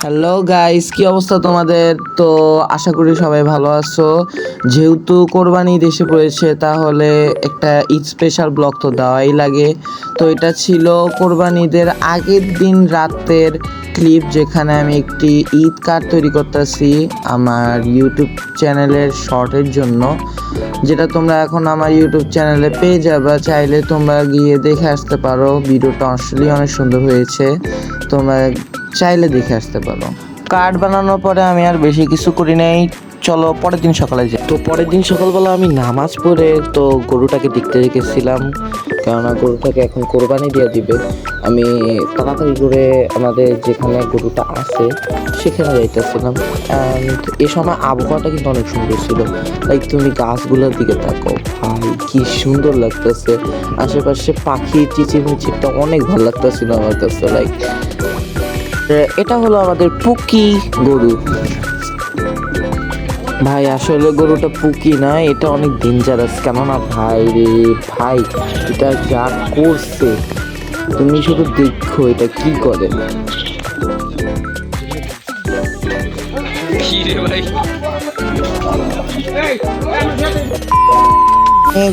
Hello guys, কি অবস্থা তোমাদের? তো আশা করি সবাই ভালো আছো। যেহেতু কোরবানি দেশে পড়েছে, তাহলে একটা ঈদ স্পেশাল ব্লগ তো দেওয়াই লাগে। তো এটা ছিল কোরবানিদের আগের দিন রাতের ক্লিপ, যেখানে আমি একটি ঈদ কার্ড তৈরি করতেছি আমার ইউটিউব চ্যানেলের শর্টের জন্য, যেটা তোমরা এখন আমার ইউটিউব চ্যানেলে পেয়ে যাবে। চাইলে তোমরা গিয়ে দেখে আসতে পারো। ভিডিওটা আসলেই অনেক সুন্দর হয়েছে, তোমরা চাইলে দেখে আসতে পারো। কার্ড বানানোর পরে আমি আর বেশি কিছু করি নাই। চলো পরের দিন সকালে যাই। তো পরের দিন সকালবেলা আমি নামাজ পড়ে তো গরুটাকে দেখতে রেখেছিলাম, কেননা গরুটাকে এখন কোরবানি দিয়ে দিবে। আমি তাড়াতাড়ি করে আমাদের যেখানে গরুটা আছে সেখানে যাইতেছিলাম। অ্যান্ড এ সময় আবহাওয়াটা কিন্তু অনেক সুন্দর ছিল। লাইক তুমি গাছগুলোর দিকে তাকো, ভাই কি সুন্দর লাগতেছে। আশেপাশে পাখি চিচিরমিচিরটা অনেক ভালো লাগতেছিল আমার কাছে। লাইক এটা হলো আমাদের পুকি গরু। ভাই আসলে গরুটা পুকি না, এটা অনেক ডেঞ্জারাস। কেননা ভাই রে ভাই, এটা যা করছে তুমি শুধু দেখো এটা কি করে।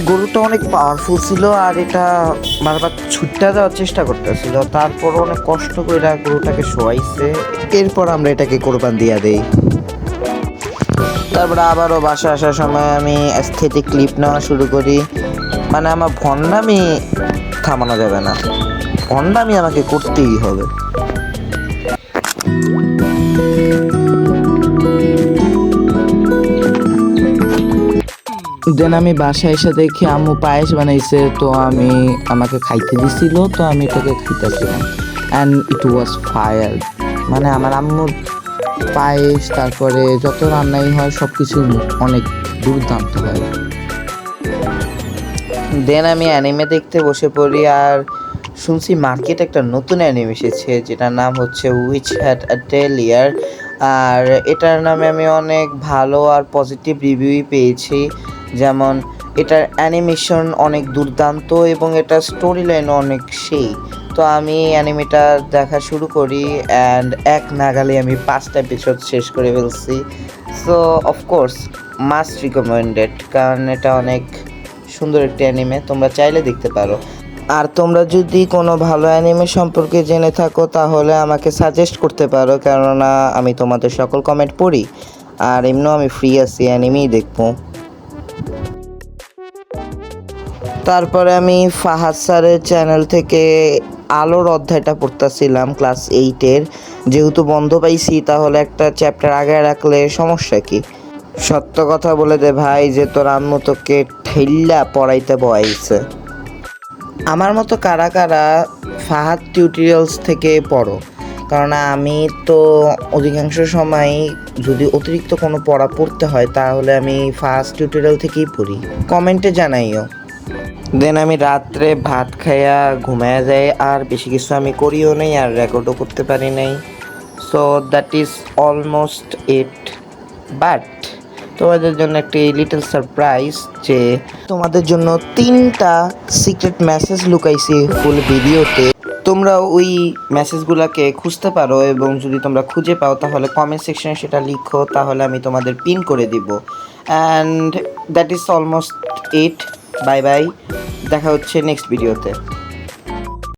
গরুটা অনেক পাওয়ারফুল ছিল, আর এটা বারবার ছুটতে দেওয়ার চেষ্টা করতেছিল। তারপর অনেক কষ্ট করে গরুটাকে শোয়াইছে। এরপর আমরা এটাকে কোরবান দিয়ে দেই। তারপরে আবারও বাসায় আসার সময় আমি অ্যাস্থেটিক ক্লিপ নেওয়া শুরু করি। মানে আমার ভণ্ডামি থামানো যাবে না, ভণ্ডামি আমাকে করতেই হবে। দেন আমি বাসায় এসে দেখি আম্মু পায়েস বানাইছে, তো আমাকে খাইতে দিছিল, তো আমি এটাকে খাইতেছিলাম। And it was fire. মানে আমার আম্মুর পায়েস, তারপরে যত রান্নাই হয় সব কিছু অনেক দুর্দান্ত হয়। দেন আমি অ্যানিমে দেখতে বসে পড়ি, আর শুনছি মার্কেটে একটা নতুন অ্যানিমে এসেছে, যেটার নাম হচ্ছে উইচ হ্যাড আ টেল ইয়ার। আর এটার নামে আমি অনেক ভালো আর পজিটিভ রিভিউই পেয়েছি। যেমন এটার অ্যানিমেশন অনেক দুর্দান্ত এবং এটার স্টোরি লাইনও অনেক সেই। তো আমি অ্যানিমেটা দেখা শুরু করি, অ্যান্ড এক নাগালে আমি 5টা এপিসোড শেষ করে ফেলছি। সো অফকোর্স মাস্ট রিকমেন্ডেড, কারণ এটা অনেক সুন্দর একটি অ্যানিমে, তোমরা চাইলে দেখতে পারো। আর তোমরা যদি কোনো ভালো অ্যানিমে সম্পর্কে জেনে থাকো তাহলে আমাকে সাজেস্ট করতে পারো, কেননা আমি তোমাদের সকল কমেন্ট পড়ি। আর এমনিও আমি ফ্রি আছি, অ্যানিমেই দেখবো। তারপরে আমি ফাহাদ স্যারের চ্যানেল থেকে আলোর অধ্যায়টা পড়তেছিলাম ক্লাস 8-এর। যেহেতু বন্ধ পাইছি, তাহলে একটা চ্যাপ্টার আগে রাখলে সমস্যা কি? সত্য কথা বলে দে ভাই, যে তোর আম্মু তোকে ঠেল্লা পড়াইতে বয়াইছে। আমার মতো কারা কারা ফাহাদ টিউটোরিয়ালস থেকে পড়ো? কারণ আমি তো অধিকাংশ সময় যদি অতিরিক্ত কোনো পড়া পড়তে হয়, তাহলে আমি ফাহাদ টিউটোরিয়াল থেকেই পড়ি। কমেন্টে জানাইও। দেন আমি রাত্রে ভাত খাইয়া ঘুমায়া যাই, আর বেশি কিছু আমি করিও নাই, আর রেকর্ডও করতে পারি নাই। So that is almost it. But তোমাদের জন্য একটি লিটল সারপ্রাইজ, যে তোমাদের জন্য 3টা সিক্রেট মেসেজ লুকাইছি ফুল ভিডিওতে। তোমরা ওই মেসেজগুলোকে খুঁজতে পারো, এবং যদি তোমরা খুঁজে পাও তাহলে কমেন্ট সেকশনে সেটা লিখো, তাহলে আমি তোমাদের পিন করে দিব। And that is almost it. Bye bye, দেখা হচ্ছে নেক্সট ভিডিওতে।